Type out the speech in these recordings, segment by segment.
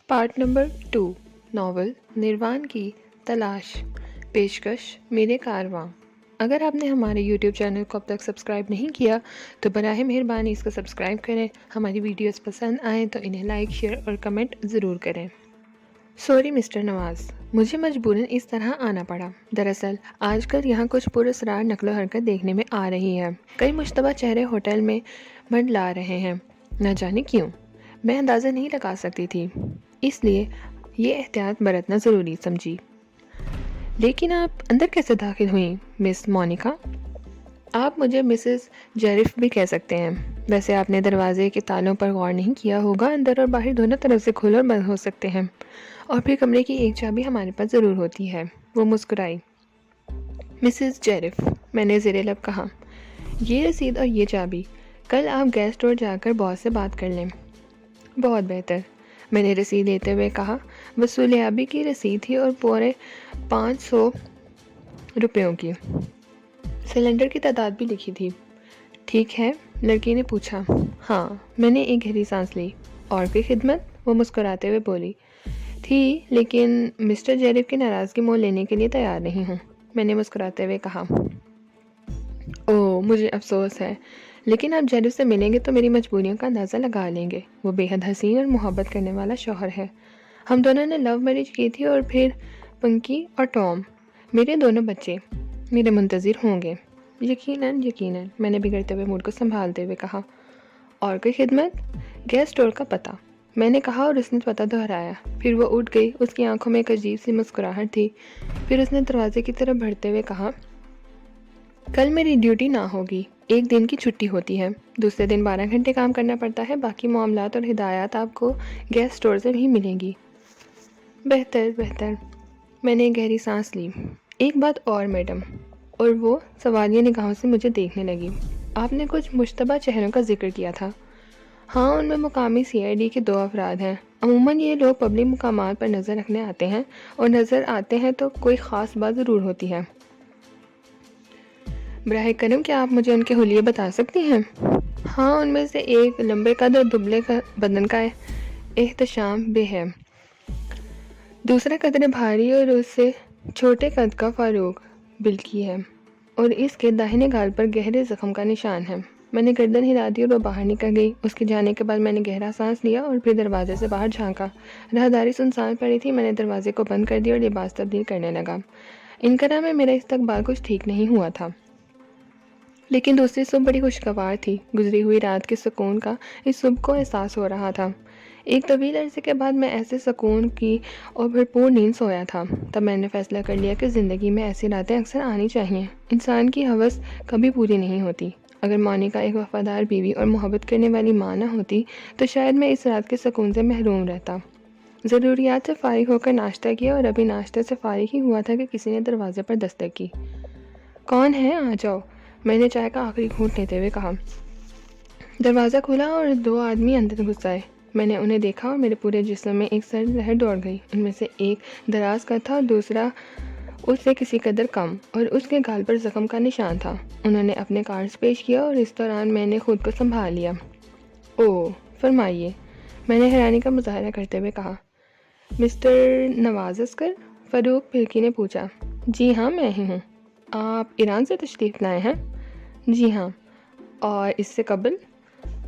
Part number 2، novel نروان کی تلاش، پیشکش میرے کارواں۔ اگر آپ نے ہمارے یوٹیوب چینل کو اب تک سبسکرائب نہیں کیا تو براہ مہربانی اس کو سبسکرائب کریں۔ ہماری ویڈیوز پسند آئیں تو انہیں لائک، شیئر اور کمنٹ ضرور کریں۔ سوری مسٹر نواز، مجھے مجبوراً اس طرح آنا پڑا۔ دراصل آج کل یہاں کچھ پراسرار نقل و حرکت دیکھنے میں آ رہی ہے۔ کئی مشتبہ چہرے ہوٹل میں منڈلا رہے ہیں، نہ جانے کیوں۔ میں اندازہ نہیں لگا سکتی تھی، اس لیے یہ احتیاط برتنا ضروری سمجھی۔ لیکن آپ اندر کیسے داخل ہوئیں مس مونیکا؟ آپ مجھے مسز جیرف بھی کہہ سکتے ہیں۔ ویسے آپ نے دروازے کے تالوں پر غور نہیں کیا ہوگا، اندر اور باہر دونوں طرف سے کھل اور بند ہو سکتے ہیں، اور پھر کمرے کی ایک چابی ہمارے پاس ضرور ہوتی ہے۔ وہ مسکرائی۔ مسز جیرف، میں نے زیر لب کہا، یہ رسید اور یہ چابی، کل آپ گیس اسٹور جا کر باس سے بات کر لیں۔ بہت بہتر، میں نے رسید لیتے ہوئے کہا۔ وصولیابی کی رسید تھی اور پورے 500 روپیوں کی۔ سلنڈر کی تعداد بھی لکھی تھی۔ ٹھیک ہے، لڑکی نے پوچھا۔ ہاں، میں نے ایک گہری سانس لی۔ اور کوئی خدمت؟ وہ مسکراتے ہوئے بولی۔ تھی، لیکن مسٹر جیرف کی ناراضگی مول لینے کے لیے تیار نہیں ہوں، میں نے مسکراتے ہوئے کہا۔ اوہ، مجھے افسوس ہے، لیکن آپ جیرف سے ملیں گے تو میری مجبوریوں کا اندازہ لگا لیں گے۔ وہ بے حد حسین اور محبت کرنے والا شوہر ہے۔ ہم دونوں نے لو میرج کی تھی، اور پھر پنکی اور ٹام، میرے دونوں بچے، میرے منتظر ہوں گے۔ یقیناً یقیناً، میں نے بگڑتے ہوئے موڈ کو سنبھالتے ہوئے کہا۔ اور کوئی خدمت؟ گیس اسٹور کا پتہ، میں نے کہا، اور اس نے پتہ دہرایا۔ پھر وہ اٹھ گئی، اس کی آنکھوں میں ایک عجیب سی مسکراہٹ تھی۔ پھر اس نے دروازے کی طرف بڑھتے ہوئے کہا، کل میری ڈیوٹی نہ ہوگی، ایک دن کی چھٹی ہوتی ہے، دوسرے دن 12 گھنٹے کام کرنا پڑتا ہے۔ باقی معاملات اور ہدایات آپ کو گیس اسٹور سے بھی ملیں گی۔ بہتر بہتر، میں نے گہری سانس لی۔ ایک بات اور میڈم، اور وہ سوالیہ نگاہوں سے مجھے دیکھنے لگی، آپ نے کچھ مشتبہ چہروں کا ذکر کیا تھا۔ ہاں، ان میں مقامی CID کے 2 افراد ہیں۔ عموماً یہ لوگ پبلک مقامات پر نظر رکھنے آتے ہیں، اور نظر آتے ہیں تو کوئی خاص بات ضرور ہوتی ہے۔ براہ کرم کیا آپ مجھے ان کے حلیے بتا سکتی ہیں؟ ہاں، ان میں سے ایک لمبے قد اور دبلے بدن کا احتشام بے ہے، دوسرا قدرے بھاری اور اس سے چھوٹے قد کا فاروق بلکی ہے، اور اس کے داہنے گال پر گہرے زخم کا نشان ہے۔ میں نے گردن ہلا دی اور وہ باہر نکل گئی۔ اس کے جانے کے بعد میں نے گہرا سانس لیا اور پھر دروازے سے باہر جھانکا۔ راہداری سنسان پڑی تھی۔ میں نے دروازے کو بند کر دیا اور لباس تبدیل کرنے لگا۔ انقرہ میں میرا استقبال کچھ ٹھیک نہیں ہوا تھا، لیکن دوسری صبح بڑی خوشگوار تھی۔ گزری ہوئی رات کے سکون کا اس صبح کو احساس ہو رہا تھا۔ ایک طویل عرصے کے بعد میں ایسے سکون کی اور بھرپور نیند سویا تھا۔ تب میں نے فیصلہ کر لیا کہ زندگی میں ایسی راتیں اکثر آنی چاہیے۔ انسان کی ہوس کبھی پوری نہیں ہوتی۔ اگر مونیکا ایک وفادار بیوی اور محبت کرنے والی ماں نہ ہوتی تو شاید میں اس رات کے سکون سے محروم رہتا۔ ضروریات سے فارغ ہو کر ناشتہ کیا، اور ابھی ناشتے سے فارغ ہی ہوا تھا کہ کسی نے دروازے پر دستک کی۔ کون ہے؟ آ جاؤ، میں نے چائے کا آخری گھونٹ لیتے ہوئے کہا۔ دروازہ کھلا اور 2 آدمی اندر گھس آئے۔ میں نے انہیں دیکھا اور میرے پورے جسم میں ایک سرد لہر دوڑ گئی۔ ان میں سے ایک دراز کا تھا اور دوسرا اس سے کسی قدر کم، اور اس کے گال پر زخم کا نشان تھا۔ انہوں نے اپنے کارڈز پیش کیا اور اس دوران میں نے خود کو سنبھال لیا۔ اوہ، فرمائیے، میں نے حیرانی کا مظاہرہ کرتے ہوئے کہا۔ مسٹر نواز اسکر؟ فاروق بلکی نے پوچھا۔ جی ہاں، میں ہی ہوں۔ آپ ایران سے تشریف لائے ہیں؟ جی ہاں۔ اور اس سے قبل؟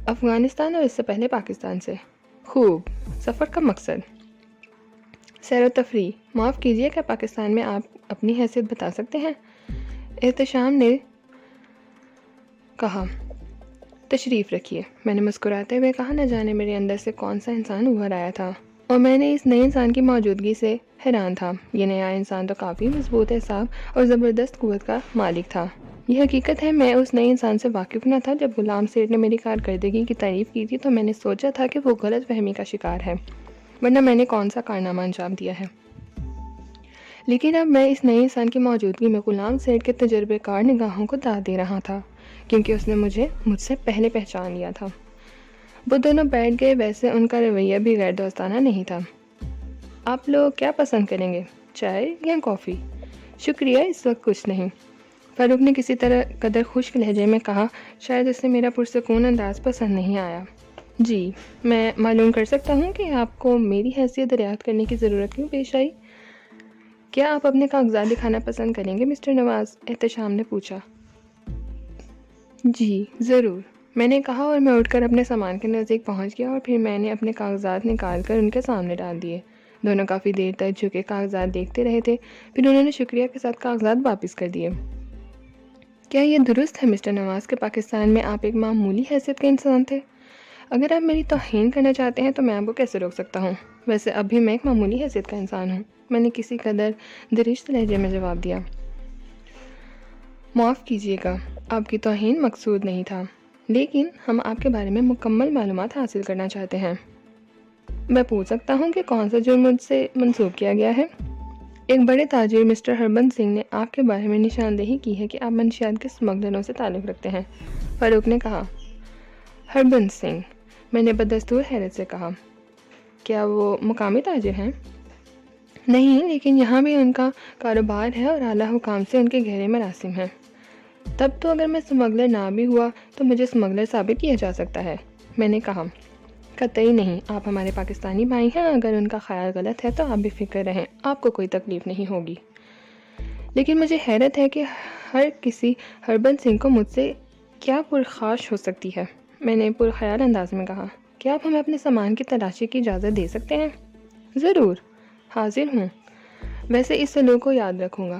افغانستان، اور اس سے پہلے پاکستان سے۔ خوب، سفر کا مقصد؟ سیر و تفریح۔ معاف کیجیے، کیا پاکستان میں آپ اپنی حیثیت بتا سکتے ہیں؟ احتشام نے کہا۔ تشریف رکھیے، میں نے مسکراتے ہوئے کہا۔ نہ جانے میرے اندر سے کون سا انسان ابھر آیا تھا، اور میں نے اس نئے انسان کی موجودگی سے حیران تھا۔ یہ نیا انسان تو کافی مضبوط اعصاب اور زبردست قوت کا مالک تھا۔ یہ حقیقت ہے، میں اس نئے انسان سے واقف نہ تھا۔ جب غلام سیٹھ نے میری کارکردگی کی تعریف کی تھی تو میں نے سوچا تھا کہ وہ غلط فہمی کا شکار ہے، ورنہ میں نے کون سا کارنامہ انجام دیا ہے۔ لیکن اب میں اس نئے انسان کی موجودگی میں غلام سیٹھ کے تجربے کار نگاہوں کو داد دے رہا تھا، کیونکہ اس نے مجھ سے پہلے پہچان لیا تھا۔ وہ دونوں بیٹھ گئے، ویسے ان کا رویہ بھی غیر دوستانہ نہیں تھا۔ آپ لوگ کیا پسند کریں گے، چائے یا کافی؟ شکریہ، اس وقت کچھ نہیں، فاروق نے کسی طرح قدر خشک لہجے میں کہا، شاید اسے میرا پرسکون انداز پسند نہیں آیا۔ جی، میں معلوم کر سکتا ہوں کہ آپ کو میری حیثیت دریافت کرنے کی ضرورت کیوں پیش آئی؟ کیا آپ اپنے کاغذات دکھانا پسند کریں گے مسٹر نواز؟ احتشام نے پوچھا۔ جی ضرور، میں نے کہا اور میں اٹھ کر اپنے سامان کے نزدیک پہنچ گیا اور پھر میں نے اپنے کاغذات نکال کر ان کے سامنے ڈال دیے۔ دونوں کافی دیر تک جھکے کاغذات دیکھتے رہے تھے، پھر انہوں نے شکریہ کے ساتھ کاغذات واپس کر دیے۔ کیا یہ درست ہے مسٹر نواز کہ پاکستان میں آپ ایک معمولی حیثیت کے انسان تھے؟ اگر آپ میری توہین کرنا چاہتے ہیں تو میں آپ کو کیسے روک سکتا ہوں؟ ویسے اب بھی میں ایک معمولی حیثیت کا انسان ہوں، میں نے کسی قدر درشت لہجے میں جواب دیا۔ معاف کیجیے گا، آپ کی توہین مقصود نہیں تھا، لیکن ہم آپ کے بارے میں مکمل معلومات حاصل کرنا چاہتے ہیں۔ میں پوچھ سکتا ہوں کہ کون سا جرم مجھ سے منسوب کیا گیا ہے؟ ایک بڑے تاجر مسٹر ہربنس سنگھ نے آپ کے بارے میں نشاندہی کی ہے کہ آپ منشیات کے اسمگلروں سے تعلق رکھتے ہیں، فاروق نے کہا۔ ہربنس سنگھ، میں نے بدستور حیرت سے کہا، کیا وہ مقامی تاجر ہیں؟ نہیں، لیکن یہاں بھی ان کا کاروبار ہے اور اعلیٰ حکام سے ان کے گہرے مراسم ہیں۔ تب تو اگر میں اسمگلر نہ بھی ہوا تو مجھے اسمگلر ثابت کیا جا سکتا ہے، میں نے کہا۔ قطعی نہیں، آپ ہمارے پاکستانی بھائی ہیں، اگر ان کا خیال غلط ہے تو آپ بھی فکر رہیں، آپ کو کوئی تکلیف نہیں ہوگی۔ لیکن مجھے حیرت ہے کہ ہر کسی ہربنس سنگھ کو مجھ سے کیا پرخاش ہو سکتی ہے، میں نے پرخیال انداز میں کہا۔ کیا آپ ہمیں اپنے سامان کی تلاشی کی اجازت دے سکتے ہیں؟ ضرور، حاضر ہوں، ویسے اس سلوک کو یاد رکھوں گا،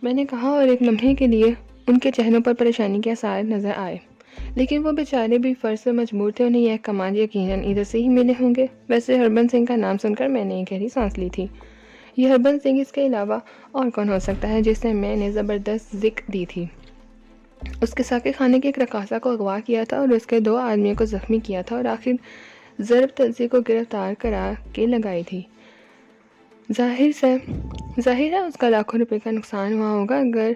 میں نے کہا، اور ایک لمحے کے لیے ان کے چہروں پر پریشانی کے آثار نظر آئے، لیکن وہ بیچارے بھی فرض سے مجبور تھے، انہیں یہ کمانڈ یقیناً ادھر سے ہی ملے ہوں گے۔ ویسے ہربنس سنگھ کا نام سن کر میں نے ایک گہری سانس لی تھی۔ یہ ہربنس سنگھ، اس کے علاوہ اور کون ہو سکتا ہے جس سے میں نے زبردست ذکر دی تھی؟ اس کے ساقی خانے کے ایک رقاصہ کو اغوا کیا تھا اور اس کے 2 آدمیوں کو زخمی کیا تھا اور آخر ضرب تلسی کو گرفتار کرا کے لگائی تھی۔ ظاہر ہے اس کا لاکھوں روپے کا نقصان ہوا ہوگا، اگر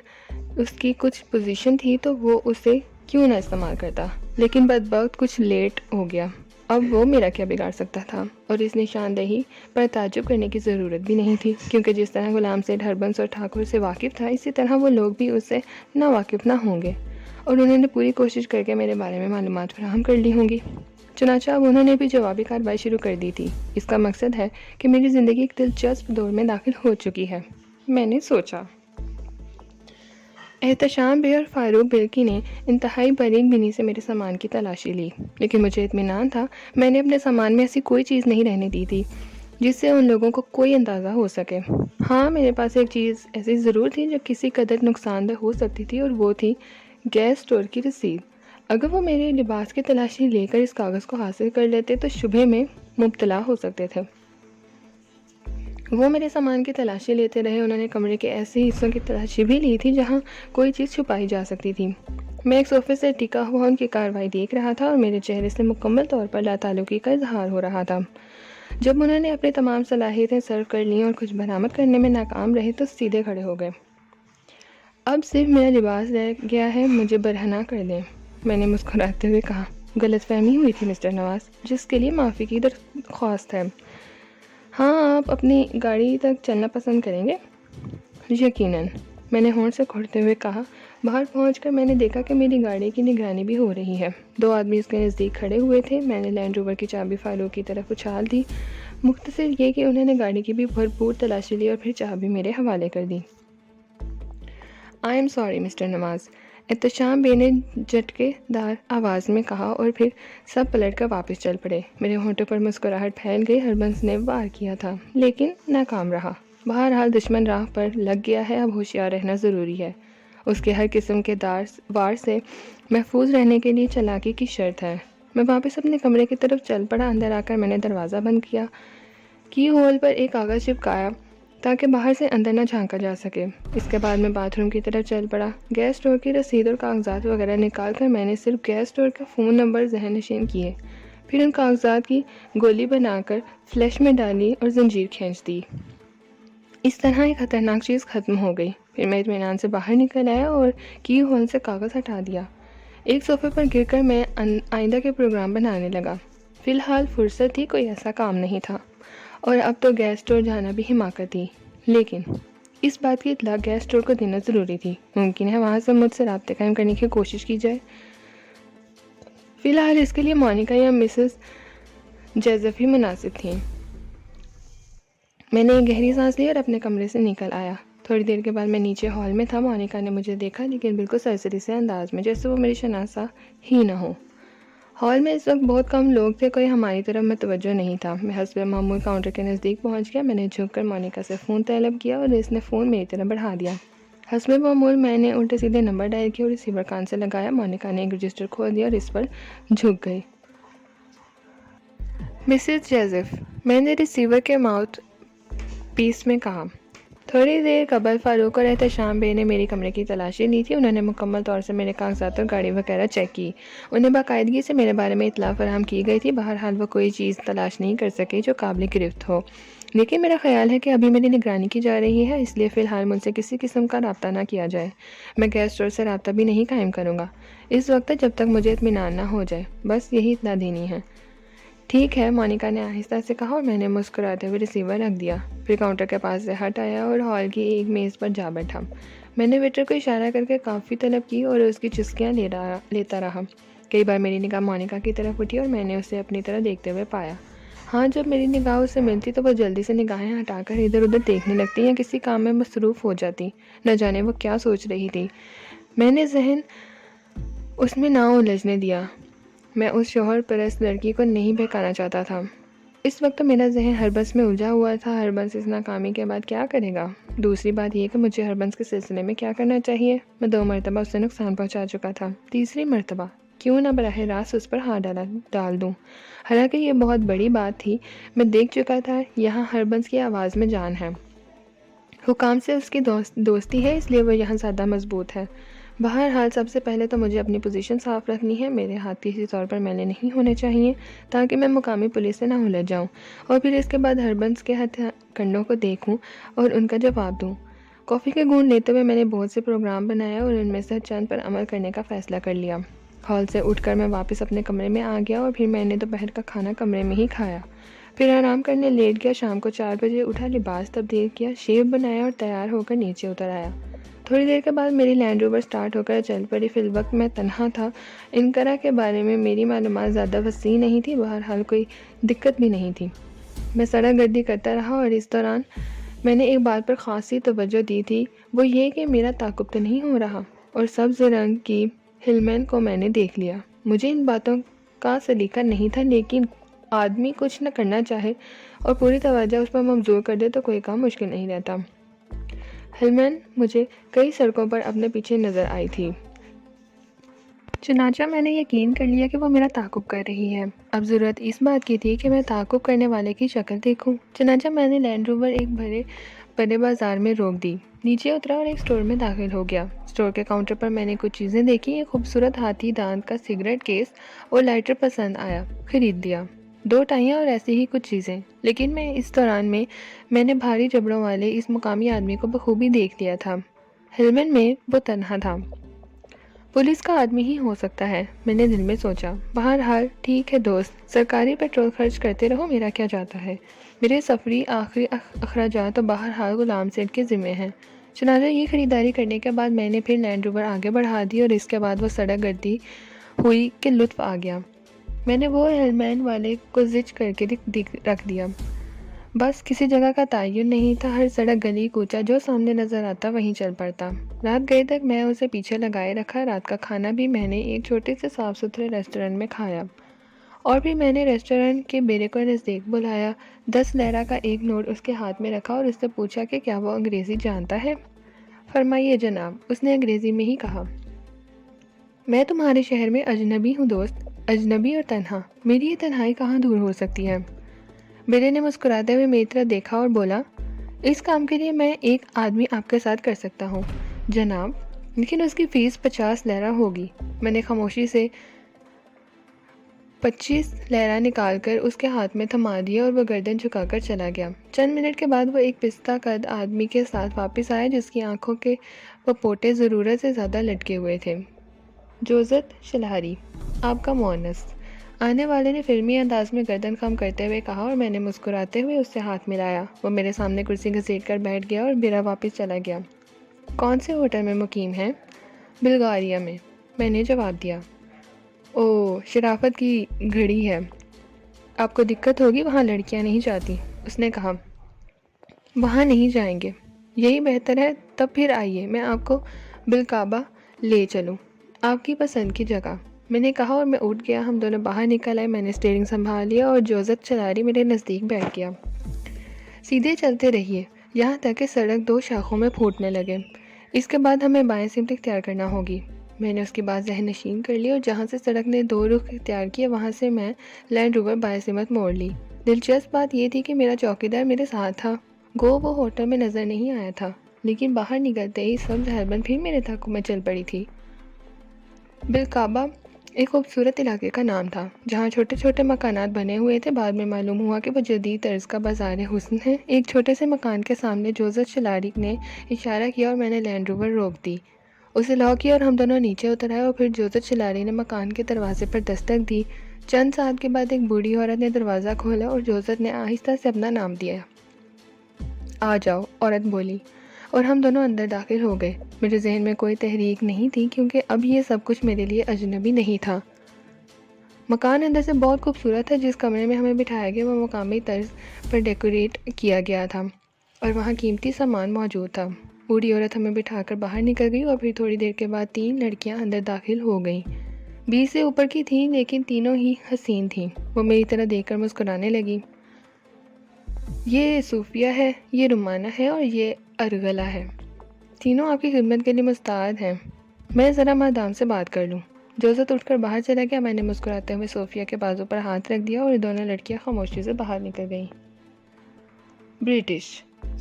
اس کی کچھ پوزیشن تھی تو وہ اسے کیوں نہ استعمال کرتا، لیکن بدبخت کچھ لیٹ ہو گیا، اب وہ میرا کیا بگاڑ سکتا تھا؟ اور اس نشاندہی پر تعجب کرنے کی ضرورت بھی نہیں تھی، کیونکہ جس طرح غلام سیٹھ ہربنس اور ٹھاکر سے واقف تھا، اسی طرح وہ لوگ بھی اس سے نا واقف نہ ہوں گے، اور انہوں نے پوری کوشش کر کے میرے بارے میں معلومات فراہم کر لی ہوں گی۔ چنانچہ اب انہوں نے بھی جوابی کارروائی شروع کر دی تھی۔ اس کا مقصد ہے کہ میری زندگی ایک دلچسپ دور میں داخل ہو چکی ہے، میں نے سوچا۔ احتشام بے اور فاروق برقی نے انتہائی باریک بینی سے میرے سامان کی تلاشی لی، لیکن مجھے اطمینان تھا میں نے اپنے سامان میں ایسی کوئی چیز نہیں رہنے دی تھی جس سے ان لوگوں کو کوئی اندازہ ہو سکے۔ ہاں، میرے پاس ایک چیز ایسی ضرور تھی جو کسی قدر نقصان دہ ہو سکتی تھی، اور وہ تھی گیس اسٹور کی رسید۔ اگر وہ میرے لباس کی تلاشی لے کر اس کاغذ کو حاصل کر لیتے تو شبہ میں مبتلا ہو سکتے تھے۔ وہ میرے سامان کی تلاشی لیتے رہے، انہوں نے کمرے کے ایسے حصوں کی تلاشی بھی لی تھی جہاں کوئی چیز چھپائی جا سکتی تھی۔ میں ایک صوفے سے ٹکا ہوا ان کی کارروائی دیکھ رہا تھا اور میرے چہرے سے مکمل طور پر لاتعلقی کا اظہار ہو رہا تھا۔ جب انہوں نے اپنی تمام صلاحیتیں صرف کر لیں اور کچھ برآمد کرنے میں ناکام رہے تو سیدھے کھڑے ہو گئے۔ اب صرف میرا لباس رہ گیا ہے، مجھے برہنہ کر دیں، میں نے مسکراتے ہوئے کہا۔ غلط فہمی ہوئی تھی مسٹر نواز، جس کے لیے معافی کی درخواست ہے۔ ہاں، آپ اپنی گاڑی تک چلنا پسند کریں گے؟ یقیناً، میں نے ہونٹ سے کھوڑتے ہوئے کہا۔ باہر پہنچ کر میں نے دیکھا کہ میری گاڑی کی نگرانی بھی ہو رہی ہے۔ 2 آدمی اس کے نزدیک کھڑے ہوئے تھے۔ میں نے لینڈ روور کی چابی فاروق کی طرف اچھال دی، مختصر یہ کہ انہوں نے گاڑی کی بھی بھرپور تلاشی لی اور پھر چابی میرے حوالے کر دی۔ آئی ایم سوری مسٹر نواز، احتشام بے نے جھٹکے دار آواز میں کہا، اور پھر سب پلٹ کر واپس چل پڑے۔ میرے ہونٹوں پر مسکراہٹ پھیل گئی۔ ہربنس نے وار کیا تھا لیکن ناکام رہا۔ بہرحال دشمن راہ پر لگ گیا ہے، اب ہوشیار رہنا ضروری ہے۔ اس کے ہر قسم کے وار سے محفوظ رہنے کے لیے چالاکی کی شرط ہے۔ میں واپس اپنے کمرے کی طرف چل پڑا۔ اندر آ کر میں نے دروازہ بند کیا، کی ہول پر ایک کاغذ چپکایا تاکہ باہر سے اندر نہ جھانکا جا سکے۔ اس کے بعد میں باتھ روم کی طرف چل پڑا۔ گیس اسٹور کی رسید اور کاغذات وغیرہ نکال کر میں نے صرف گیس اسٹور کا فون نمبر ذہن نشین کیے، پھر ان کاغذات کی گولی بنا کر فلیش میں ڈالی اور زنجیر کھینچ دی۔ اس طرح ایک خطرناک چیز ختم ہو گئی۔ پھر میں اطمینان سے باہر نکل آیا اور کی ہول سے کاغذ ہٹا دیا۔ ایک صوفے پر گر کر میں آئندہ کے پروگرام بنانے لگا۔ فی الحال فرصت تھی، کوئی ایسا کام نہیں تھا، اور اب تو گیس اسٹور جانا بھی حماقت تھی، لیکن اس بات کی اطلاع گیس اسٹور کو دینا ضروری تھی. ممکن ہے وہاں سے مجھ سے رابطے قائم کرنے کی کوشش کی جائے. فی الحال اس کے لیے مونیکا یا مسز جیزف ہی مناسب تھیں. میں نے ایک گہری سانس لی اور اپنے کمرے سے نکل آیا. تھوڑی دیر کے بعد میں نیچے ہال میں تھا. مونیکا نے مجھے دیکھا لیکن بالکل سرسری سے انداز میں، جیسے وہ میری شناسا ہی نہ ہو. ہال میں اس وقت بہت کم لوگ تھے، کوئی ہماری طرف متوجہ نہیں تھا. میں حسب معمول کاؤنٹر کے نزدیک پہنچ گیا. میں نے جھک کر مونیکا سے فون طلب کیا اور اس نے فون میری طرف بڑھا دیا. حسب معمول میں نے الٹے سیدھے نمبر ڈائل کیا اور ریسیور کان سے لگایا. مونیکا نے ایک رجسٹر کھول دیا اور اس پر جھک گئی. مسز جیزف، میں نے ریسیور کے ماؤتھ پیس میں کہا. تھوڑی دیر قبل فاروق اور احتشام بے نے میری کمرے کی تلاشی لی تھی. انہوں نے مکمل طور سے میرے کاغذات اور گاڑی وغیرہ چیک کی. انہیں باقاعدگی سے میرے بارے میں اطلاع فراہم کی گئی تھی. بہرحال وہ کوئی چیز تلاش نہیں کر سکے جو قابل گرفت ہو، لیکن میرا خیال ہے کہ ابھی میری نگرانی کی جا رہی ہے، اس لیے فی الحال مجھ سے کسی قسم کا رابطہ نہ کیا جائے. میں گیس اسٹور سے رابطہ بھی نہیں قائم کروں گا اس وقت جب تک مجھے اطمینان نہ ہو جائے. بس یہی اطلاع دینی ہے. ٹھیک ہے، مونیکا نے آہستہ سے کہا اور میں نے مسکراتے ہوئے ریسیور رکھ دیا. پھر کاؤنٹر کے پاس سے ہٹ آیا اور ہال کی ایک میز پر جا بیٹھا. میں نے ویٹر کو اشارہ کر کے کافی طلب کی اور اس کی چسکیاں لیتا رہا. کئی بار میری نگاہ مونیکا کی طرف اٹھی اور میں نے اسے اپنی طرف دیکھتے ہوئے پایا. ہاں، جب میری نگاہ اس سے ملتی تو وہ جلدی سے نگاہیں ہٹا کر ادھر ادھر دیکھنے لگتی یا کسی کام میں مصروف ہو جاتی. نہ جانے وہ کیا سوچ رہی تھی. میں نے ذہن اس میں نہ الجھنے دیا. میں اس شوہر پرست لڑکی کو نہیں بہکانا چاہتا تھا. اس وقت تو میرا ذہن ہربنس میں الجھا ہوا تھا. ہربنس اس ناکامی کے بعد کیا کرے گا؟ دوسری بات یہ کہ مجھے ہربنس کے سلسلے میں کیا کرنا چاہیے. میں 2 مرتبہ اسے نقصان پہنچا چکا تھا. تیسری مرتبہ کیوں نہ براہ راست اس پر ہاتھ ڈال دوں. حالانکہ یہ بہت بڑی بات تھی. میں دیکھ چکا تھا یہاں ہربنس کی آواز میں جان ہے. حکام سے اس کی دوستی ہے، اس لیے وہ یہاں زیادہ مضبوط ہے. بہرحال سب سے پہلے تو مجھے اپنی پوزیشن صاف رکھنی ہے. میرے ہاتھ کسی طور پر میلے نہیں ہونے چاہیے تاکہ میں مقامی پولیس سے نہ الجھ جاؤں، اور پھر اس کے بعد ہربنس کے ہتھ کنڈوں کو دیکھوں اور ان کا جواب دوں. کافی کے گھونٹ لیتے ہوئے میں نے بہت سے پروگرام بنایا اور ان میں سے چند پر عمل کرنے کا فیصلہ کر لیا. ہال سے اٹھ کر میں واپس اپنے کمرے میں آ گیا اور پھر میں نے دوپہر کا کھانا کمرے میں ہی کھایا. پھر آرام کرنے لیٹ گیا. شام کو 4 بجے اٹھا، لباس تبدیل کیا، شیو بنایا اور تیار ہو کر نیچے اتر آیا. تھوڑی دیر کے بعد میری لینڈ روور سٹارٹ ہو کر چل پڑی. فی الوقت میں تنہا تھا. انقرہ کے بارے میں میری معلومات زیادہ وسیع نہیں تھی. بہرحال کوئی دقت بھی نہیں تھی. میں سڑک گردی کرتا رہا اور اس دوران میں نے ایک بات پر خاصی توجہ دی تھی، وہ یہ کہ میرا تعاقب تو نہیں ہو رہا. اور سبز رنگ کی ہلمین کو میں نے دیکھ لیا. مجھے ان باتوں کا سلیقہ نہیں تھا، لیکن آدمی کچھ نہ کرنا چاہے اور پوری توجہ اس پر مبذول کر دے تو کوئی کام مشکل نہیں رہتا. ہلمین مجھے کئی سڑکوں پر اپنے پیچھے نظر آئی تھی. چنانچہ میں نے یقین کر لیا کہ وہ میرا تعاقب کر رہی ہے. اب ضرورت اس بات کی تھی کہ میں تعاقب کرنے والے کی شکل دیکھوں. چنانچہ میں نے لینڈ روور ایک بڑے بازار میں روک دی، نیچے اترا اور ایک سٹور میں داخل ہو گیا. سٹور کے کاؤنٹر پر میں نے کچھ چیزیں دیکھی. ایک خوبصورت ہاتھی دانت کا سگریٹ کیس اور لائٹر پسند آیا، خرید لیا. 2 ٹائیاں اور ایسی ہی کچھ چیزیں. لیکن اس دوران میں نے بھاری جبڑوں والے اس مقامی آدمی کو بخوبی دیکھ لیا تھا. ہلمین میں وہ تنہا تھا. پولیس کا آدمی ہی ہو سکتا ہے، میں نے دل میں سوچا. بہرحال ٹھیک ہے دوست، سرکاری پیٹرول خرچ کرتے رہو، میرا کیا جاتا ہے. میرے سفری آخری اخراجات تو بہرحال غلام سیٹ کے ذمہ ہیں. چنانچہ یہ خریداری کرنے کے بعد میں نے پھر لینڈ روور آگے بڑھا دی اور اس کے بعد وہ سڑک گردی ہوئی کہ لطف آ گیا. میں نے وہ ہیلمین والے کو زج کر کے رکھ دیا. بس کسی جگہ کا تعین نہیں تھا. ہر سڑک گلی کوچہ جو سامنے نظر آتا وہیں چل پڑتا. رات گئے تک میں اسے پیچھے لگائے رکھا. رات کا کھانا بھی میں نے ایک چھوٹے سے صاف ستھرے ریسٹورنٹ میں کھایا، اور پھر میں نے ریسٹورنٹ کے بیرے کو نزدیک بلایا. 10 لیرہ کا ایک نوٹ اس کے ہاتھ میں رکھا اور اس سے پوچھا کہ کیا وہ انگریزی جانتا ہے. فرمائیے جناب، اس نے انگریزی میں ہی کہا. میں تمہارے شہر میں اجنبی ہوں دوست، اجنبی اور تنہا. میری یہ تنہائی کہاں دور ہو سکتی ہے. بیرے نے مسکراتے ہوئے میری طرف دیکھا اور بولا، اس کام کے لیے میں ایک آدمی آپ کے ساتھ کر سکتا ہوں جناب، لیکن اس کی فیس 50 لیرہ ہوگی. میں نے خاموشی سے 25 لیرہ نکال کر اس کے ہاتھ میں تھما دیا اور وہ گردن جھکا کر چلا گیا. چند منٹ کے بعد وہ ایک پستہ قد آدمی کے ساتھ واپس آیا جس کی آنکھوں کے پپوٹے ضرورت سے زیادہ لٹکے ہوئے تھے. جوزت شلہاری، آپ کا مؤنث. آنے والے نے فلمی انداز میں گردن خم کرتے ہوئے کہا اور میں نے مسکراتے ہوئے اس سے ہاتھ ملایا۔ وہ میرے سامنے کرسی گھسیٹ کر بیٹھ گیا اور میرا واپس چلا گیا۔ کون سے ہوٹل میں مقیم ہیں؟ بلغاریہ میں نے جواب دیا۔ اوہ، شرافت کی گھڑی ہے، آپ کو دقت ہوگی، وہاں لڑکیاں نہیں جاتی، اس نے کہا۔ وہاں نہیں جائیں گے، یہی بہتر ہے، تب پھر آئیے میں آپ کو بالکعبہ لے چلوں، آپ کی پسند کی جگہ، میں نے کہا اور میں اٹھ گیا۔ ہم دونوں باہر نکل آئے، میں نے اسٹیئرنگ سنبھال لیا اور جوزت چلاری میرے نزدیک بیٹھ گیا۔ سیدھے چلتے رہیے یہاں تک کہ سڑک دو شاخوں میں پھوٹنے لگے، اس کے بعد ہمیں بائیں سمت اختیار کرنا ہوگی۔ میں نے اس کی بات ذہن نشین کر لی اور جہاں سے سڑک نے دو رخ اختیار کیے وہاں سے میں لینڈ روور بائیں سمت موڑ لی۔ دلچسپ بات یہ تھی کہ میرا چوکیدار میرے ساتھ تھا۔ گو وہ ہوٹل میں نظر نہیں آیا تھا، لیکن باہر نکلتے ہی سبز ہربن پھر میرے تعاقب میں چل پڑی تھی۔ بالکعبہ ایک خوبصورت علاقے کا نام تھا جہاں چھوٹے چھوٹے مکانات بنے ہوئے تھے۔ بعد میں معلوم ہوا کہ وہ جدید طرز کا بازار حسن ہے۔ ایک چھوٹے سے مکان کے سامنے جوزف چلاری نے اشارہ کیا اور میں نے لینڈ روور روک دی، اسے لاک کیا اور ہم دونوں نیچے اتر آئے اور پھر جوزف چلاری نے مکان کے دروازے پر دستک دی۔ چند ساتھ کے بعد ایک بوڑھی عورت نے دروازہ کھولا اور جوزف نے آہستہ سے اپنا نام دیا۔ آ جاؤ، عورت بولی، اور ہم دونوں اندر داخل ہو گئے۔ میرے ذہن میں کوئی تحریک نہیں تھی کیونکہ اب یہ سب کچھ میرے لیے اجنبی نہیں تھا۔ مکان اندر سے بہت خوبصورت تھا۔ جس کمرے میں ہمیں بٹھایا گیا وہ مقامی طرز پر ڈیکوریٹ کیا گیا تھا اور وہاں قیمتی سامان موجود تھا۔ بوڑھی عورت ہمیں بٹھا کر باہر نکل گئی اور پھر تھوڑی دیر کے بعد 3 لڑکیاں اندر داخل ہو گئیں۔ 20 سے اوپر کی تھیں لیکن تینوں ہی حسین تھیں۔ وہ میری طرف دیکھ کر مسکرانے لگی۔ یہ صوفیہ ہے، یہ رومانہ ہے اور یہ ارغلہ ہے، تینوں آپ کی خدمت کے لیے مستعد ہیں، میں ذرا مدام سے بات کر لوں۔ جوزف اٹھ کر باہر چلا گیا۔ میں نے مسکراتے ہوئے صوفیہ کے بازو پر ہاتھ رکھ دیا اور دونوں لڑکیاں خاموشی سے باہر نکل گئیں۔ برٹش،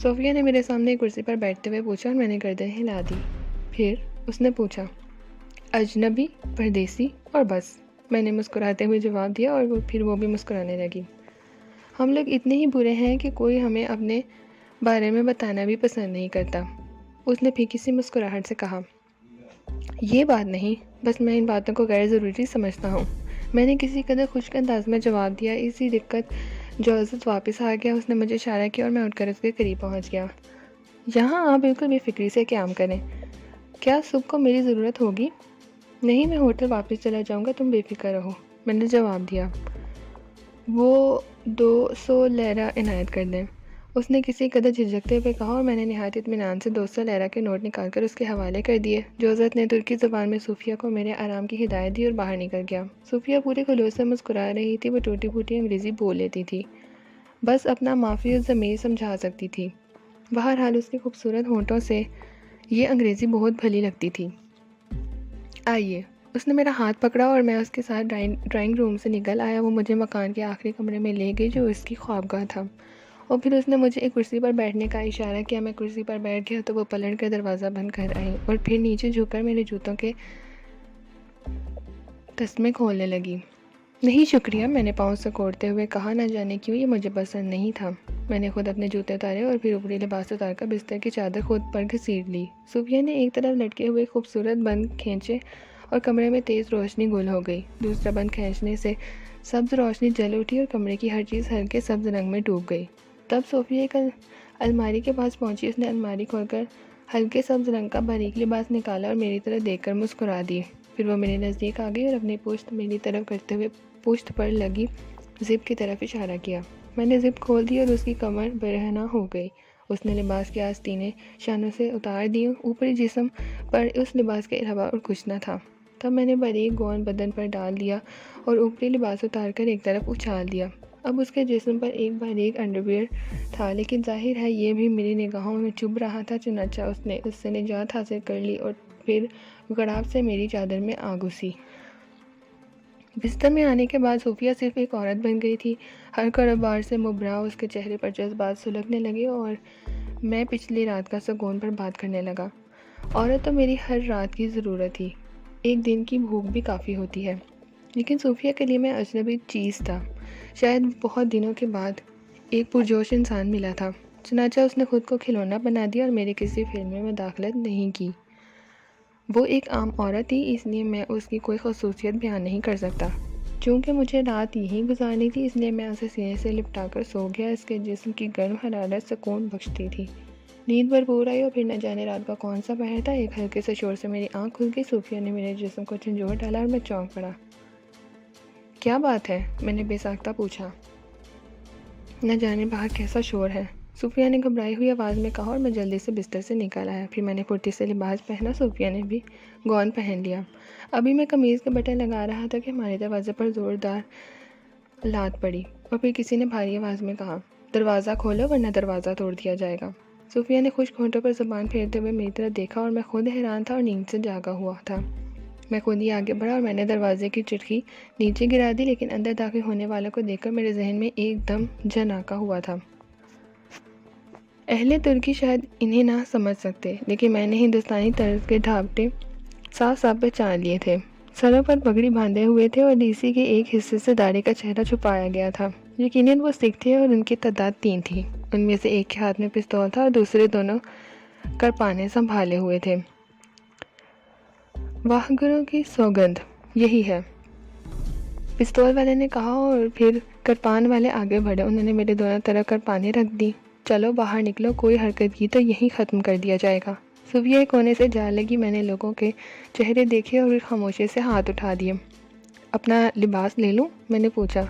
صوفیہ نے میرے سامنے ایک کرسی پر بیٹھتے ہوئے پوچھا اور میں نے گردن ہلا دی۔ پھر اس نے پوچھا، اجنبی، پردیسی اور بس، میں نے مسکراتے ہوئے جواب دیا اور پھر وہ بھی مسکرانے لگی۔ ہم لوگ اتنے ہی برے ہیں کہ کوئی ہمیں اپنے بارے میں بتانا بھی پسند نہیں کرتا، اس نے پھیکی سی مسکراہٹ سے کہا۔ یہ بات نہیں، بس میں ان باتوں کو غیر ضروری سمجھتا ہوں، میں نے کسی قدر خشک انداز میں جواب دیا۔ اسی دقت جوزف واپس آ گیا، اس نے مجھے اشارہ کیا اور میں اٹھ کر اس کے قریب پہنچ گیا۔ یہاں آپ بالکل بے فکری سے قیام کریں، کیا صبح کو میری ضرورت ہوگی؟ نہیں، میں ہوٹل واپس چلا جاؤں گا، تم بے فکر رہو، میں نے جواب دیا۔ وہ 200 لیرہ عنایت کر دیں، اس نے کسی قدر جھجکتے ہوئے کہا اور میں نے نہایت اطمینان سے 200 لیرہ کے نوٹ نکال کر اس کے حوالے کر دیے۔ جوزف نے ترکی زبان میں صوفیہ کو میرے آرام کی ہدایت دی اور باہر نکل گیا۔ صوفیہ پورے خلوص سے مسکرا رہی تھی، وہ ٹوٹی پھوٹی انگریزی بول لیتی تھی، بس اپنا معافی الضمیر سمجھا سکتی تھی۔ بہرحال اس کے خوبصورت ہونٹوں سے یہ انگریزی بہت بھلی لگتی تھی۔ آئیے، اس نے میرا ہاتھ پکڑا اور میں اس کے ساتھ ڈرائنگ روم سے نکل آیا۔ وہ مجھے مکان کے آخری کمرے میں لے گئی جو اس کی خوابگاہ تھا، اور پھر اس نے مجھے ایک کرسی پر بیٹھنے کا اشارہ کیا۔ میں کرسی پر بیٹھ گیا تو وہ پلٹ کر دروازہ بند کر آئی اور پھر نیچے جھک کر میرے جوتوں کے تسمے کھولنے لگی۔ نہیں شکریہ، میں نے پاؤں سے کوڑتے ہوئے کہا، نہ جانے کیوں یہ مجھے پسند نہیں تھا۔ میں نے خود اپنے جوتے اتارے اور پھر اوپری لباس اتار کر بستر کی چادر خود پر گھسیٹ لی۔ صوفیہ نے ایک طرف لٹکے ہوئے خوبصورت بند کھینچے اور کمرے میں تیز روشنی گل ہو گئی۔ دوسرا بند کھینچنے سے سبز روشنی جل اٹھی اور کمرے کی ہر چیز ہلکے سبز رنگ میں ڈوب گئی۔ تب صوفیہ ایک الماری کے پاس پہنچی، اس نے الماری کھول کر ہلکے سبز رنگ کا باریک لباس نکالا اور میری طرف دیکھ کر مسکرا دی۔ پھر وہ میرے نزدیک آ گئی اور اپنی پشت میری طرف کرتے ہوئے پشت پر لگی زپ کی طرف اشارہ کیا۔ میں نے زپ کھول دی اور اس کی کمر برہنہ ہو گئی۔ اس نے لباس کی آستینیں شانوں سے اتار دیں، اوپری جسم پر اس لباس کے علاوہ اور کچھ نہ تھا۔ تب میں نے باریک گون بدن پر ڈال دیا اور اوپری لباس اتار کر ایک طرف اچھال دیا۔ اب اس کے جسم پر ایک باریک انڈرویئر تھا، لیکن ظاہر ہے یہ بھی میری نگاہوں میں چبھ رہا تھا، چنانچہ اس نے اس سے نجات حاصل کر لی اور پھر گڑاب سے میری چادر میں آ گھسی۔ بستر میں آنے کے بعد صوفیہ صرف ایک عورت بن گئی تھی۔ ہر کاروبار سے مبرا اس کے چہرے پر جذبات سلگنے لگے اور میں پچھلی رات کا سکون پر بات کرنے لگا۔ عورت تو میری ہر رات کی ضرورت تھی، ایک دن کی بھوک بھی کافی ہوتی ہے، لیکن صوفیہ کے لیے میں اجنبی چیز تھا۔ شاید بہت دنوں کے بعد ایک پرجوش انسان ملا تھا، چنانچہ اس نے خود کو کھلونا بنا دیا اور میری کسی فلم میں مداخلت نہیں کی۔ وہ ایک عام عورت تھی، اس لیے میں اس کی کوئی خصوصیت بیان نہیں کر سکتا، چونکہ مجھے رات یہی گزارنی تھی اس لیے میں اسے سینے سے لپٹا کر سو گیا. اس کے جسم کی گرم حرارت سکون بخشتی تھی. نیند بھرپور آئی اور پھر نہ جانے رات کا کون سا پہر تھا. ایک ہلکے سے شور سے میری آنکھ کھل گئی. صوفیہ نے میرے جسم کو جھنجھوڑ ڈالا اور میں چونک پڑا. کیا بات ہے؟ میں نے بے ساختہ پوچھا. نہ جانے باہر کیسا شور ہے، صوفیہ نے گھبرائی ہوئی آواز میں کہا اور میں جلدی سے بستر سے نکل آیا. پھر میں نے پھرتی سے لباس پہنا. صوفیہ نے بھی گون پہن لیا. ابھی میں قمیض کے بٹن لگا رہا تھا کہ ہمارے دروازے پر زوردار لات پڑی اور پھر کسی نے بھاری آواز میں کہا، دروازہ کھولو ورنہ دروازہ توڑ دیا جائے گا. صوفیہ نے خشک ہونٹوں پر زبان پھیرتے ہوئے میری طرف دیکھا اور میں خود حیران تھا اور نیند سے جاگا ہوا تھا. میں خود ہی آگے بڑھا اور میں نے دروازے کی چٹکی نیچے گرا دی، لیکن اندر داخل ہونے والوں کو دیکھ کر میرے ذہن میں ایک دم جن آکا ہوا تھا. اہل ترکی شاید انہیں نہ سمجھ سکتے، لیکن میں نے ہندوستانی طرز کے ڈھابٹے صاف صاف پہچان لیے تھے. سروں پر پگڑی باندھے ہوئے تھے اور ڈی سی کے ایک حصے سے داڑھی کا چہرہ چھپایا گیا تھا. یقیناً وہ سکھ تھے اور ان کی تعداد 3 تھی. ان میں سے ایک کے ہاتھ میں پستول تھا اور دوسرے دونوں کرپانے سنبھالے ہوئے تھے. واہ گرو کی سوگندھ یہی ہے، پستول والے نے کہا اور پھر کرپان والے آگے بڑھے. انہوں نے میرے دونوں طرف کرپانے رکھ دی. چلو باہر نکلو، کوئی حرکت کی تو یہی ختم کر دیا جائے گا. صوفیہ ایک کونے سے جا لگی. میں نے لوگوں کے چہرے دیکھے اور پھر خاموشی سے ہاتھ اٹھا دیے. اپنا لباس لے لوں؟ میں نے پوچھا.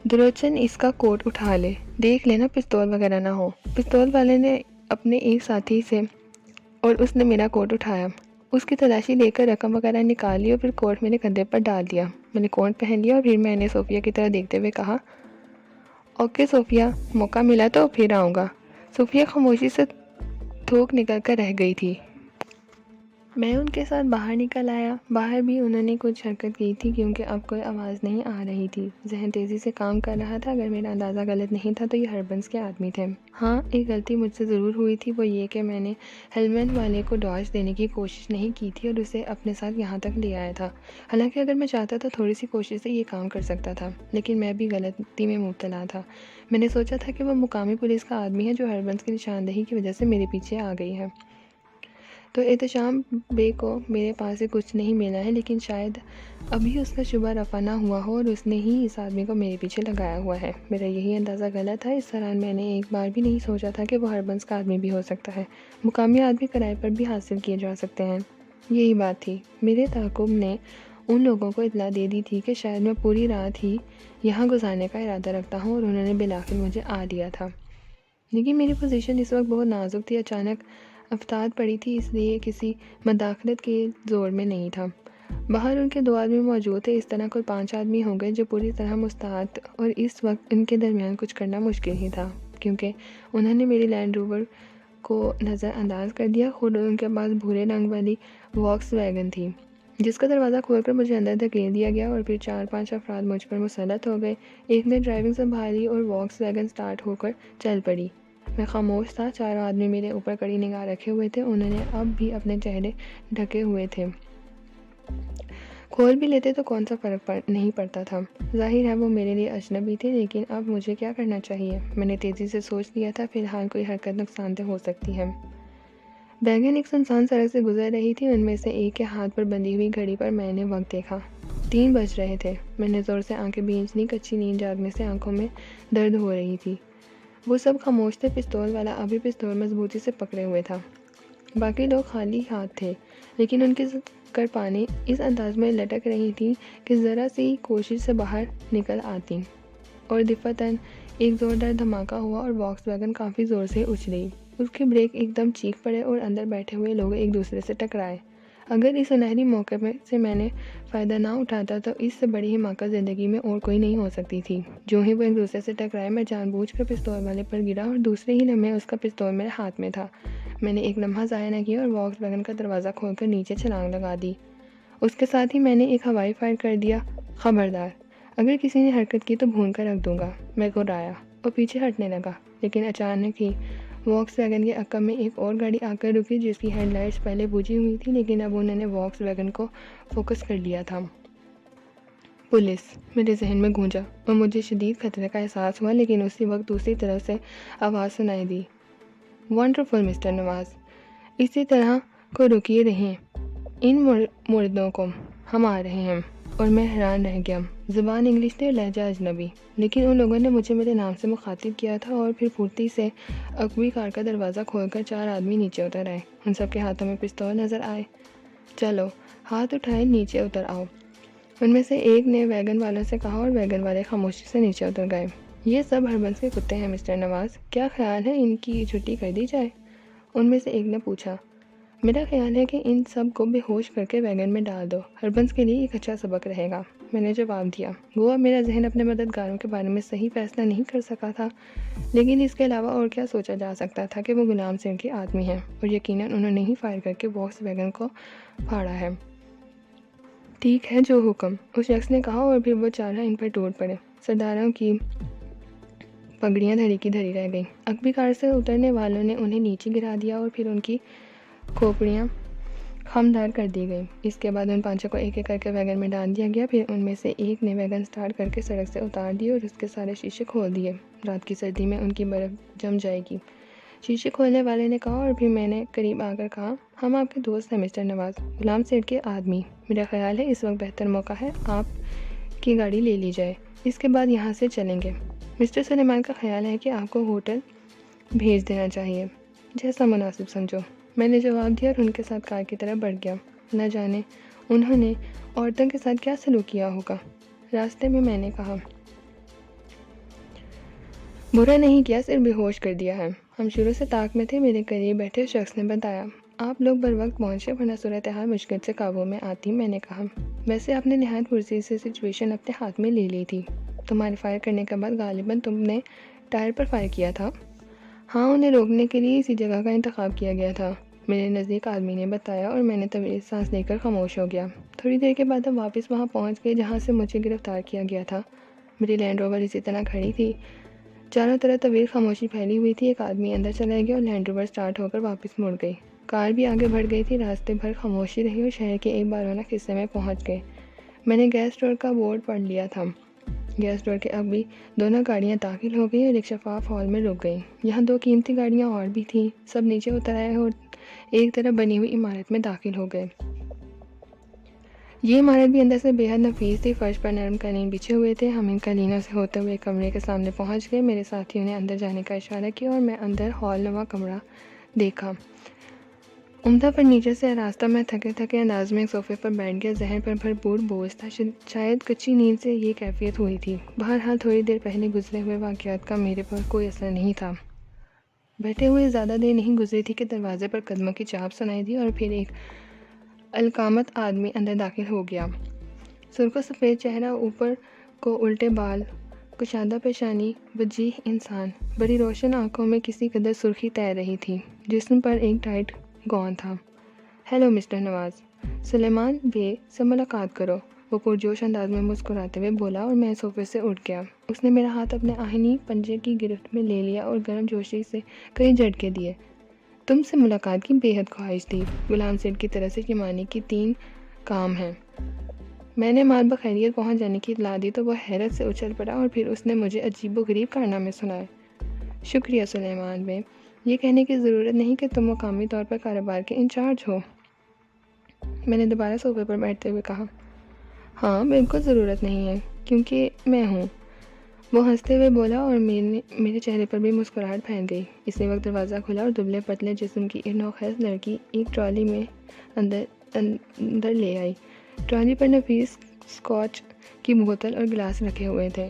دروچن اس کا کوٹ اٹھا لے، دیکھ لینا پستول وغیرہ نہ ہو. پستول والے نے اپنے ایک ساتھی سے اور اس نے میرا کوٹ اٹھایا. اس کی تلاشی لے کر رقم وغیرہ نکالی اور پھر کوٹ میرے کندھے پر ڈال دیا. میں نے کوٹ پہن لیا اور پھر میں نے صوفیہ کی طرف دیکھتے ہوئے کہا، اوکے صوفیہ، موقع ملا تو پھر آؤں گا. صوفیہ خاموشی سے تھوک نکل کر رہ گئی تھی. میں ان کے ساتھ باہر نکل آیا. باہر بھی انہوں نے کچھ حرکت کی تھی کیونکہ اب کوئی آواز نہیں آ رہی تھی. ذہن تیزی سے کام کر رہا تھا. اگر میرا اندازہ غلط نہیں تھا تو یہ ہربنس کے آدمی تھے. ہاں، ایک غلطی مجھ سے ضرور ہوئی تھی، وہ یہ کہ میں نے ہیلمٹ والے کو ڈاج دینے کی کوشش نہیں کی تھی اور اسے اپنے ساتھ یہاں تک لے آیا تھا. حالانکہ اگر میں چاہتا تو تھوڑی سی کوشش سے یہ کام کر سکتا تھا، لیکن میں بھی غلطی میں مبتلا تھا. میں نے سوچا تھا کہ وہ مقامی پولیس کا آدمی ہے جو ہربنس کی نشاندہی کی وجہ سے میرے پیچھے آ گئی ہے. تو احتشام بے کو میرے پاس سے کچھ نہیں ملا ہے، لیکن شاید ابھی اس کا شبہ رفع نہ ہوا ہو اور اس نے ہی اس آدمی کو میرے پیچھے لگایا ہوا ہے. میرا یہی اندازہ غلط تھا. اس دوران میں نے ایک بار بھی نہیں سوچا تھا کہ وہ ہربنس کا آدمی بھی ہو سکتا ہے. مقامی آدمی کرائے پر بھی حاصل کیے جا سکتے ہیں. یہی بات تھی. میرے تعاقب نے ان لوگوں کو اطلاع دے دی تھی کہ شاید میں پوری رات ہی یہاں گزارنے کا ارادہ رکھتا ہوں اور انہوں نے بالآخر مجھے آ لیا تھا. لیکن میری پوزیشن اس وقت بہت نازک تھی. اچانک افتاد پڑی تھی، اس لیے کسی مداخلت کے زور میں نہیں تھا. باہر ان کے 2 آدمی موجود تھے. اس طرح کل 5 آدمی ہو گئے جو پوری طرح مستعد، اور اس وقت ان کے درمیان کچھ کرنا مشکل ہی تھا کیونکہ انہوں نے میری لینڈ روور کو نظر انداز کر دیا. خود ان کے پاس بھورے رنگ والی واکس ویگن تھی جس کا دروازہ کھول کر مجھے اندر دھکیل دیا گیا اور پھر 4-5 افراد مجھ پر مسلط ہو گئے. ایک نے ڈرائیونگ سنبھالی اور واکس ویگن سٹارٹ ہو کر چل پڑی. میں خاموش تھا. 4 آدمی میرے اوپر کڑی نگاہ رکھے ہوئے تھے. انہوں نے اب بھی اپنے چہرے ڈھکے ہوئے تھے. کھول بھی لیتے تو کون سا فرق نہیں پڑتا تھا. ظاہر ہے وہ میرے لیے اجنبی تھے، لیکن اب مجھے کیا کرنا چاہیے؟ میں نے تیزی سے سوچ لیا تھا فی الحال کوئی حرکت نقصان دہ ہو سکتی ہے. ویگن ایک سنسان سڑک سے گزر رہی تھی. ان میں سے ایک کے ہاتھ پر بندھی ہوئی گھڑی پر میں نے وقت دیکھا. 3 بج رہے تھے. میں نے زور سے آنکھیں بھینچ لیں. کچی نیند جاگنے سے آنکھوں میں درد ہو رہی تھی. وہ سب خاموش تھے. پستول والا ابھی پستول مضبوطی سے پکڑے ہوئے تھا. باقی لوگ خالی ہاتھ تھے، لیکن ان کی کرپانیں اس انداز میں لٹک رہی تھیں کہ ذرا سی کوشش سے باہر نکل آتی. اور دفعتاً ایک زوردار دھماکہ ہوا اور واکس ویگن کافی زور سے اچھلی. اس کے بریک ایک دم چیخ پڑے اور اندر بیٹھے ہوئے لوگ ایک دوسرے سے ٹکرائے. اگر اس سنہری موقع سے میں نے فائدہ نہ اٹھاتا تو اس سے بڑی حماقت زندگی میں اور کوئی نہیں ہو سکتی تھی. جو ہی وہ ایک دوسرے سے ٹکرائے، میں جان بوجھ کر پستول والے پر گرا اور دوسرے ہی لمحے اس کا پستول میرے ہاتھ میں تھا. میں نے ایک لمحہ ضائع نہ کیا اور واکس ویگن کا دروازہ کھول کر نیچے چھلانگ لگا دی. اس کے ساتھ ہی میں نے ایک ہوائی فائر کر دیا، خبردار، اگر کسی نے حرکت کی تو بھون کر رکھ دوں گا. میں گھبرایا اور پیچھے ہٹنے لگا، لیکن اچانک ہی واکس ویگن کے عقب میں ایک اور گاڑی آ کر رکی جس کی ہیڈ لائٹس پہلے بجھی ہوئی تھی، لیکن اب انہوں نے واکس ویگن کو فوکس کر لیا تھا. پولیس میرے ذہن میں گونجا اور مجھے شدید خطرے کا احساس ہوا. لیکن اسی وقت دوسری طرف سے آواز سنائی دی، ونڈرفل مسٹر نواز، اسی طرح کو رکیے رہیں، ان مردوں کو ہم آ رہے ہیں. اور میں حیران رہ گیا۔ زبان انگلش تھی اور لہجہ اجنبی، لیکن ان لوگوں نے مجھے میرے نام سے مخاطب کیا تھا اور پھر پھرتی سے عقبی کار کا دروازہ کھول کر 4 آدمی نیچے اتر آئے۔ ان سب کے ہاتھوں میں پستول نظر آئے۔ چلو، ہاتھ اٹھائے، نیچے اتر آؤ، ان میں سے ایک نے ویگن والوں سے کہا اور ویگن والے خاموشی سے نیچے اتر گئے۔ یہ سب ہربنس کے کتے ہیں مسٹر نواز، کیا خیال ہے ان کی چھٹی کر دی جائے؟ ان میں سے ایک نے پوچھا۔ میرا خیال ہے کہ ان سب کو بے ہوش کر کے ویگن میں ڈال دو، ہربنس کے لیے ایک اچھا سبق رہے گا، میں نے جواب دیا۔ گوا میرا ذہن اپنے مددگاروں کے بارے میں صحیح فیصلہ نہیں کر سکا تھا، لیکن اس کے علاوہ اور کیا سوچا جا سکتا تھا کہ وہ غلام سنگھ کے آدمی ہیں، اور یقیناً انہوں نے ہی فائر کر کے واکس ویگن کو پھاڑا ہے۔ ٹھیک ہے، جو حکم، اس شخص نے کہا، اور پھر وہ چارہ ان پر ٹوٹ پڑے۔ سرداروں کی پگڑیاں دھری کی دھری رہ گئیں۔ عقبی کار سے اترنے والوں نے انہیں نیچے گرا دیا اور پھر ان کی کھوپڑیاں خمدار کر دی گئیں۔ اس کے بعد ان پانچوں کو ایک ایک کر کے ویگن میں ڈال دیا گیا۔ پھر ان میں سے ایک نے ویگن سٹارٹ کر کے سڑک سے اتار دیے اور اس کے سارے شیشے کھول دیے۔ رات کی سردی میں ان کی برف جم جائے گی، شیشے کھولنے والے نے کہا، اور پھر میں نے قریب آ کر کہا، ہم آپ کے دوست ہیں مسٹر نواز، غلام سیٹھ کے آدمی۔ میرا خیال ہے اس وقت بہتر موقع ہے آپ کی گاڑی لے لی جائے، اس کے بعد یہاں سے چلیں گے۔ مسٹر سلیمان کا خیال ہے کہ آپ کو ہوٹل بھیج دینا چاہیے، جیسا مناسب سمجھو، میں نے جواب دیا اور ان کے ساتھ کار کی طرف بڑھ گیا۔ نہ جانے انہوں نے عورتوں کے ساتھ کیا سلوک کیا ہوگا۔ راستے میں میں نے کہا، برا نہیں کیا، صرف بے ہوش کر دیا ہے۔ ہم شروع سے طاق میں تھے، میرے قریب بیٹھے شخص نے بتایا۔ آپ لوگ بر وقت پہنچے، ورنہ صورتحال مشکل سے قابو میں آتی، میں نے کہا۔ ویسے آپ نے نہایت پھرتی سے سچویشن اپنے ہاتھ میں لے لی تھی۔ تمہارے فائر کرنے کے بعد غالباً تم نے ٹائر پر فائر کیا تھا؟ ہاں، انہیں روکنے کے لیے اسی جگہ کا انتخاب کیا گیا تھا، میرے نزدیک آدمی نے بتایا، اور میں نے طویل سانس لے کر خاموش ہو گیا۔ تھوڑی دیر کے بعد ہم واپس وہاں پہنچ گئے جہاں سے مجھے گرفتار کیا گیا تھا۔ میری لینڈ روور اسی طرح کھڑی تھی، چاروں طرف طویل خاموشی پھیلی ہوئی تھی۔ ایک آدمی اندر چلا گیا اور لینڈ روور سٹارٹ ہو کر واپس مڑ گئی۔ کار بھی آگے بڑھ گئی تھی۔ راستے بھر خاموشی رہی اور شہر کے ایک بارونق حصے میں پہنچ گئے۔ میں نے گیس اسٹور کا بورڈ پڑھ لیا تھا۔ گیس اسٹور کے اب بھی دونوں گاڑیاں داخل ہو گئیں اور ایک شفاف ہال میں رک گئیں۔ یہاں 2 قیمتی گاڑیاں اور بھی تھیں۔ سب نیچے اتر آئے اور ایک طرف بنی ہوئی عمارت میں داخل ہو گئے۔ یہ عمارت بھی اندر سے بے حد نفیس تھی۔ فرش پر نرم قالین بچھے ہوئے تھے۔ ہم ان قالینوں سے ہوتے ہوئے کمرے کے سامنے پہنچ گئے۔ میرے ساتھیوں نے اندر جانے کا اشارہ کیا اور میں اندر ہال نما کمرہ دیکھا۔ عمدہ فرنیچر سے آراستہ، میں تھکے تھکے انداز میں ایک صوفے پر بیٹھ گیا۔ ذہن پر بھرپور بوجھ تھا، شاید کچی نیند سے یہ کیفیت ہوئی تھی۔ بہرحال تھوڑی دیر پہلے گزرے ہوئے واقعات کا میرے پر کوئی اثر نہیں تھا۔ بیٹھے ہوئے زیادہ دیر نہیں گزری تھی کہ دروازے پر قدموں کی چاپ سنائی دی اور پھر ایک القامت آدمی اندر داخل ہو گیا۔ سرخ و سفید چہرہ، اوپر کو الٹے بال، کشادہ پیشانی، وجیح انسان، بڑی روشن آنکھوں میں کسی قدر سرخی تیر رہی تھی، جسم پر ایک ٹائٹ گون تھا۔ ہیلو مسٹر نواز، سلیمان بے سے ملاقات کرو، وہ پرجوش انداز میں مسکراتے ہوئے بولا، اور میں صوفے سے اٹھ گیا۔ اس نے میرا ہاتھ اپنے آہنی پنجے کی گرفت میں لے لیا اور گرم جوشی سے کئی جھٹکے دیے۔ تم سے ملاقات کی بے حد خواہش تھی، غلام سیٹھ کی طرف سے شمانے کی 3 کام ہیں۔ میں نے مال بخیریت پہنچ جانے کی اطلاع دی تو وہ حیرت سے اچھل پڑا اور پھر اس نے مجھے عجیب و غریب کارنامے سنائے۔ شکریہ سلیمان بے، یہ کہنے کی ضرورت نہیں کہ تم مقامی طور پر کاروبار کے انچارج ہو، میں نے دوبارہ صوفے پر بیٹھتے ہوئے کہا۔ ہاں، بالکل ضرورت نہیں ہے، کیونکہ میں ہوں، وہ ہنستے ہوئے بولا، اور میرے چہرے پر بھی مسکراہٹ پھیل گئی۔ اسی وقت دروازہ کھلا اور دبلے پتلے جسم کی ایک نوخیز لڑکی ایک ٹرالی میں اندر لے آئی۔ ٹرالی پر نفیس اسکاچ کی بوتل اور گلاس رکھے ہوئے تھے۔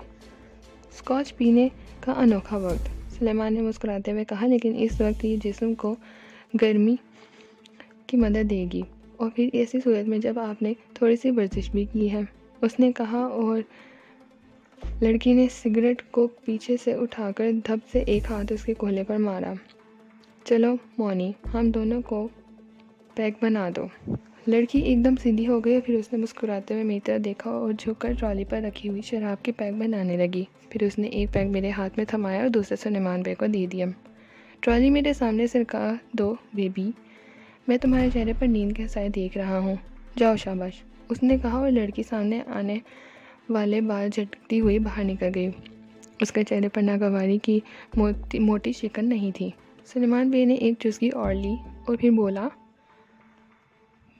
اسکاچ پینے کا انوکھا وقت، سلیمان نے مسکراتے ہوئے کہا، لیکن اس وقت یہ جسم کو گرمی کی مدد دے گی، اور پھر ایسی صورت میں جب آپ نے تھوڑی سی ورزش بھی کی ہے، اس نے کہا، اور لڑکی نے سگریٹ کو پیچھے سے اٹھا کر دھپ سے ایک ہاتھ اس کے کولہے پر مارا۔ چلو مونی، ہم دونوں کو پیک بنا دو۔ لڑکی ایک دم سیدھی ہو گئی اور پھر اس نے مسکراتے ہوئے میری طرف دیکھا اور جھک کر ٹرالی پر رکھی ہوئی شراب کے پیک بنانے لگی۔ پھر اس نے ایک پیک میرے ہاتھ میں تھمایا اور دوسرے سلیمان بے کو دے دیا۔ ٹرالی میرے سامنے سرکا دو بیبی، میں تمہارے چہرے پر نیند کے سائے دیکھ رہا ہوں، جاؤ شاباش، اس نے کہا، اور لڑکی سامنے آنے والے بال جھٹکتی ہوئی باہر نکل گئی۔ اس کے چہرے پر ناگواری کی موٹی شکن نہیں تھی۔ سلیمان بے نے ایک چسکی اور لی اور پھر بولا،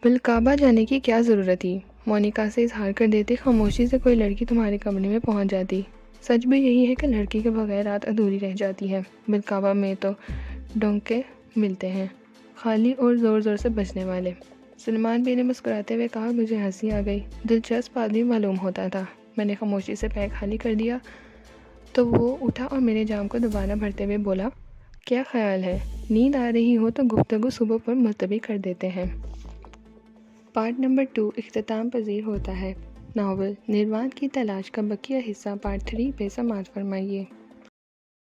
بالکعبہ جانے کی کیا ضرورت تھی؟ مونیکا سے اظہار کر دیتے، خاموشی سے کوئی لڑکی تمہارے کمرے میں پہنچ جاتی۔ سچ بھی یہی ہے کہ لڑکی کے بغیر رات ادھوری رہ جاتی ہے۔ بالکعبہ میں تو ڈونکے ملتے ہیں، خالی اور زور زور سے بجنے والے۔ سلمان بی نے مسکراتے ہوئے کہا، مجھے ہنسی آ گئی۔ دلچسپ آدمی معلوم ہوتا تھا۔ میں نے خاموشی سے پیک خالی کر دیا تو وہ اٹھا اور میرے جام کو دوبارہ بھرتے ہوئے بولا، کیا خیال ہے، نیند آ رہی ہو تو گفتگو صبح پر ملتوی کر دیتے ہیں۔ پارٹ نمبر 2 اختتام پذیر ہوتا ہے۔ ناول نروان کی تلاش کا بقیہ حصہ پارٹ 3 پہ سماعت فرمائیے۔